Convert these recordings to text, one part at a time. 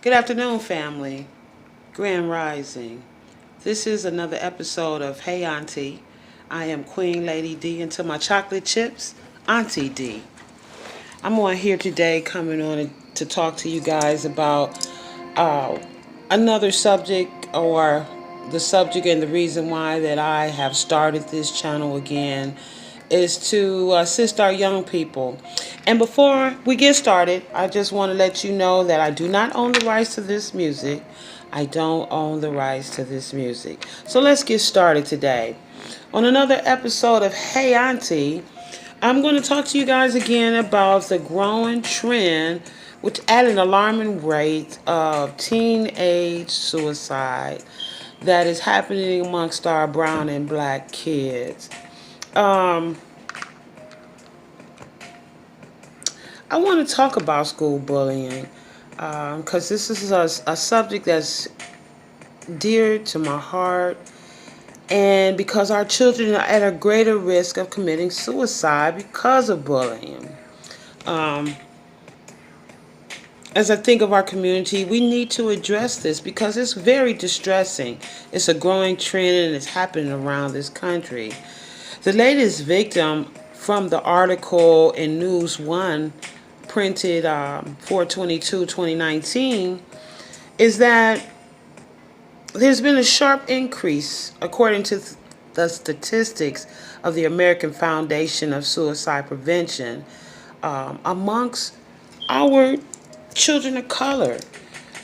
Good afternoon, family. Grand Rising. This is another episode of Hey Auntie. I am Queen Lady D, and to my chocolate chips, Auntie D. I'm on here today coming on to talk to you guys about uh, another subject, or the subject and the reason why that I have started this channel again is to assist our young people. And before we get started, I just want to let you know that I do not own the rights to this music. I don't own the rights to this music. So let's get started today. On another episode of Hey Auntie, I'm going to talk to you guys again about the growing trend, which at an alarming rate of teenage suicide that is happening amongst our brown and black kids. Um, I want to talk about school bullying because this is a subject that's dear to my heart, and because our children are at a greater risk of committing suicide because of bullying. Um, as I think of our community, we need to address this because it's very distressing. It's a growing trend and it's happening around this country. The latest victim from the article in News One, printed 4/22/2019, is that there's been a sharp increase, according to the statistics of the American Foundation of Suicide Prevention, amongst our children of color.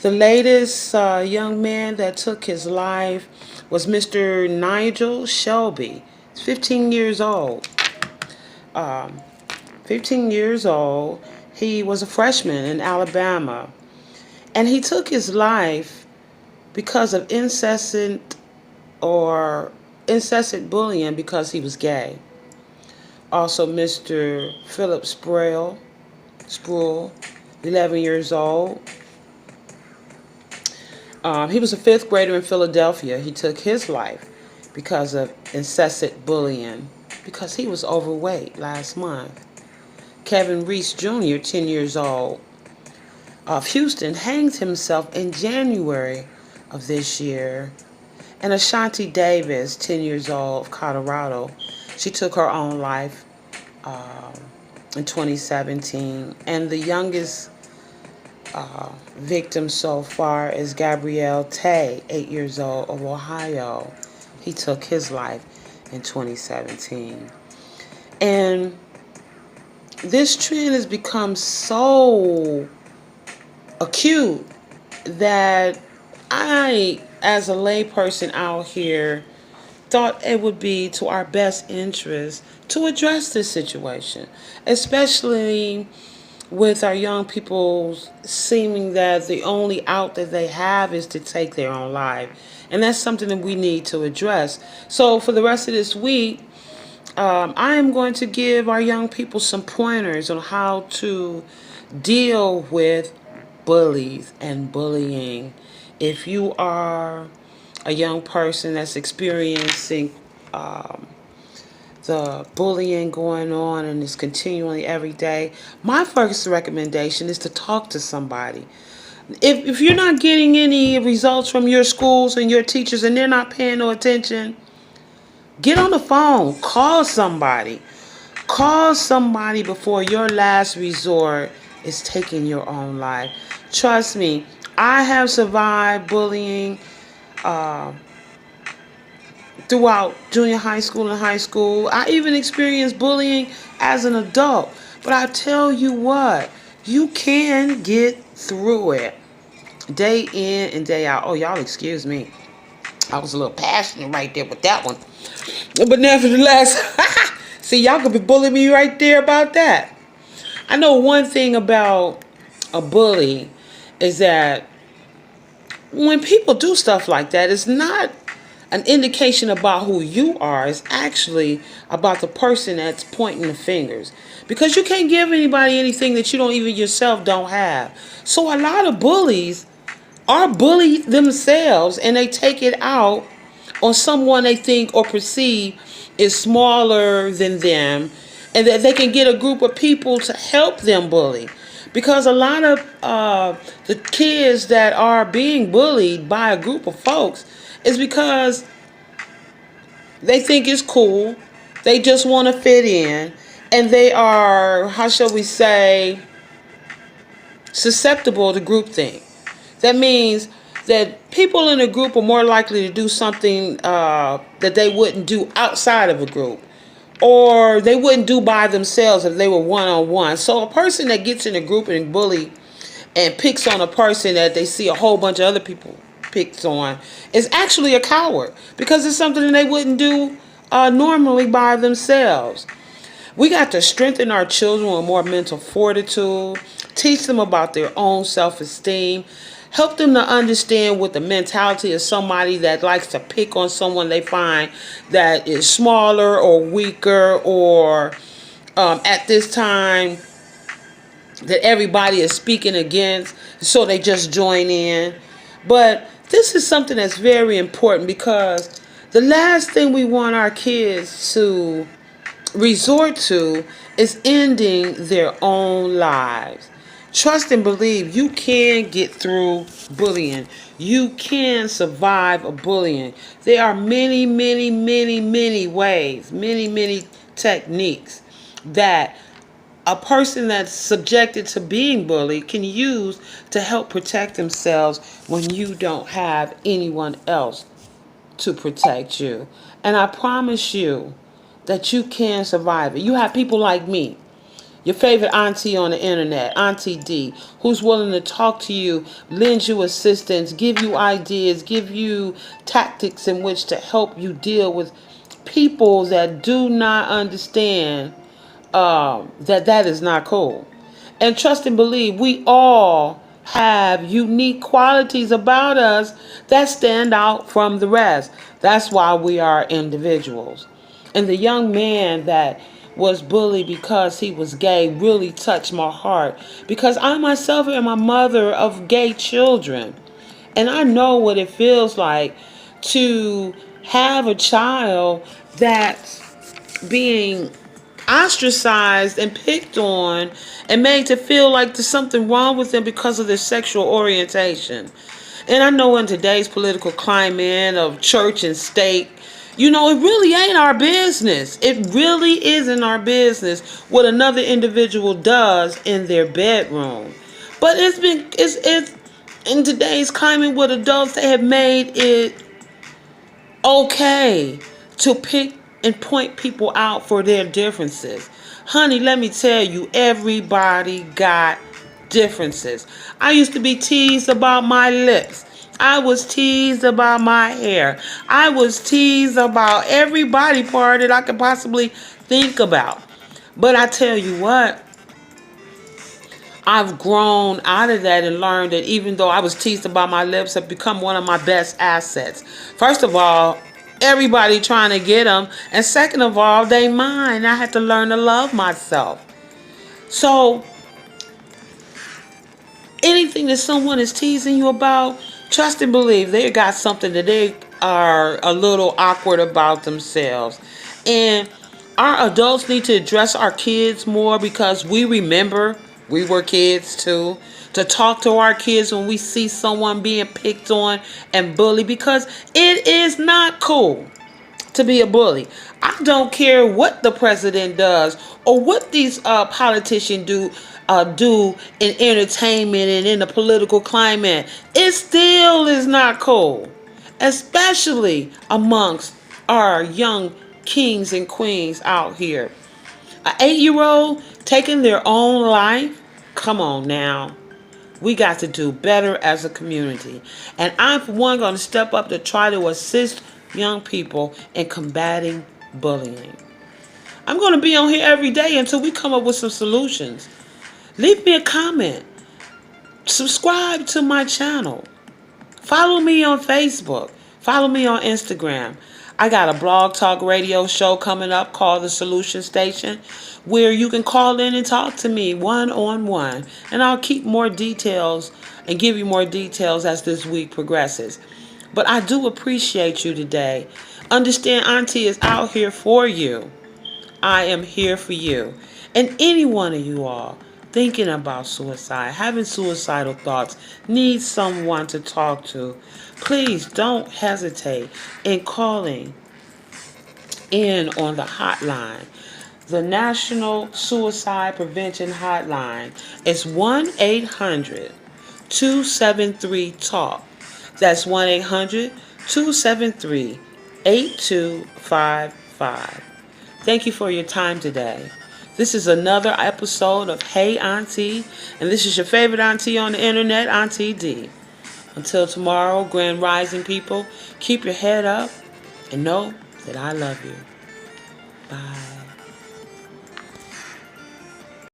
The latest young man that took his life was Mr. Nigel Shelby. He's 15 years old. Um, 15 years old. He was a freshman in Alabama. And he took his life because of incessant bullying because he was gay. Also, Mr. Philip Sproul, 11 years old. He was a fifth grader in Philadelphia. He took his life because of incessant bullying because he was overweight last month. Kevin Reese Jr., 10 years old, of Houston, hanged himself in January of this year. And Auntie Davis, 10 years old, of Colorado, she took her own life in 2017. And the youngest victim so far is Gabrielle Tay, 8 years old, of Ohio. He took his life in 2017. And this trend has become so acute that I, as a layperson out here, thought it would be to our best interest to address this situation, especially with our young people seeming that the only out that they have is to take their own life. And that's something that we need to address. So for the rest of this week, I am going to give our young people some pointers on how to deal with bullies and bullying. If you are a young person that's experiencing the bullying going on and it's continually every day, my first recommendation is to talk to somebody. If you're not getting any results from your schools and your teachers and they're not paying no attention, get on the phone. Call somebody. Call somebody before your last resort is taking your own life. Trust me, I have survived bullying throughout junior high school and high school. I even experienced bullying as an adult. But I tell you what, you can get through it day in and day out. Oh, y'all excuse me. I was a little passionate right there with that one. But nevertheless, see, y'all could be bullying me right there about that. I know one thing about a bully is that when people do stuff like that, it's not an indication about who you are. It's actually about the person that's pointing the fingers. Because you can't give anybody anything that you don't even yourself don't have. So a lot of bullies are bullied themselves and they take it out on someone they think or perceive is smaller than them, and that they can get a group of people to help them bully. Because a lot of the kids that are being bullied by a group of folks is because they think it's cool. They just want to fit in. And they are, how shall we say, susceptible to groupthink. That means that people in a group are more likely to do something that they wouldn't do outside of a group, or they wouldn't do by themselves if they were one-on-one. So a person that gets in a group and bully and picks on a person that they see a whole bunch of other people picks on is actually a coward, because it's something that they wouldn't do normally by themselves. We got to strengthen our children with more mental fortitude, teach them about their own self-esteem, help them to understand what the mentality of somebody that likes to pick on someone they find that is smaller or weaker, or at this time that everybody is speaking against, so they just join in. But this is something that's very important, because the last thing we want our kids to resort to is ending their own lives. Trust and believe you can get through bullying. You can survive a bullying. There are many, many, many, many ways, many, many techniques that a person that's subjected to being bullied can use to help protect themselves when you don't have anyone else to protect you. And I promise you that you can survive it. You have people like me, your favorite auntie on the internet, Auntie D, who's willing to talk to you, lend you assistance, give you ideas, give you tactics in which to help you deal with people that do not understand that is not cool. And trust and believe, we all have unique qualities about us that stand out from the rest. That's why we are individuals. And the young man that was bullied because he was gay really touched my heart, because I myself am a mother of gay children. And I know what it feels like to have a child that's being ostracized and picked on and made to feel like there's something wrong with them because of their sexual orientation. And I know in today's political climate of church and state, it really ain't our business. It really isn't our business what another individual does in their bedroom. But it's in today's climate with adults, they have made it okay to pick and point people out for their differences. Honey, let me tell you, everybody got differences. I used to be teased about my lips. I was teased about my hair. I was teased about every body part that I could possibly think about. But I tell you what, I've grown out of that and learned that even though I was teased about my lips, have become one of my best assets. First of all, everybody trying to get them, and second of all, they mine. I had to learn to love myself. So anything that someone is teasing you about, trust and believe they got something that they are a little awkward about themselves. And our adults need to address our kids more, because we remember we were kids too. To talk to our kids when we see someone being picked on and bullied, because it is not cool to be a bully. I don't care what the president does or what these politicians do in entertainment and in the political climate. It still is not cool, especially amongst our young kings and queens out here. An 8-year-old taking their own life? Come on now. We got to do better as a community. And I'm, for one, going to step up to try to assist young people in combating bullying. I'm going to be on here every day until we come up with some solutions. Leave me a comment. Subscribe to my channel. Follow me on Facebook. Follow me on Instagram. I got a blog talk radio show coming up called The Solution Station, where you can call in and talk to me one-on-one. And I'll keep more details and give you more details as this week progresses. But I do appreciate you today. Understand, Auntie is out here for you. I am here for you. And any one of you all thinking about suicide, having suicidal thoughts, need someone to talk to, please don't hesitate in calling in on the hotline. The National Suicide Prevention Hotline is 1-800-273-TALK. That's 1-800-273-8255. Thank you for your time today. This is another episode of Hey Auntie, and this is your favorite auntie on the internet, Auntie D. Until tomorrow, Grand Rising people, keep your head up and know that I love you. Bye.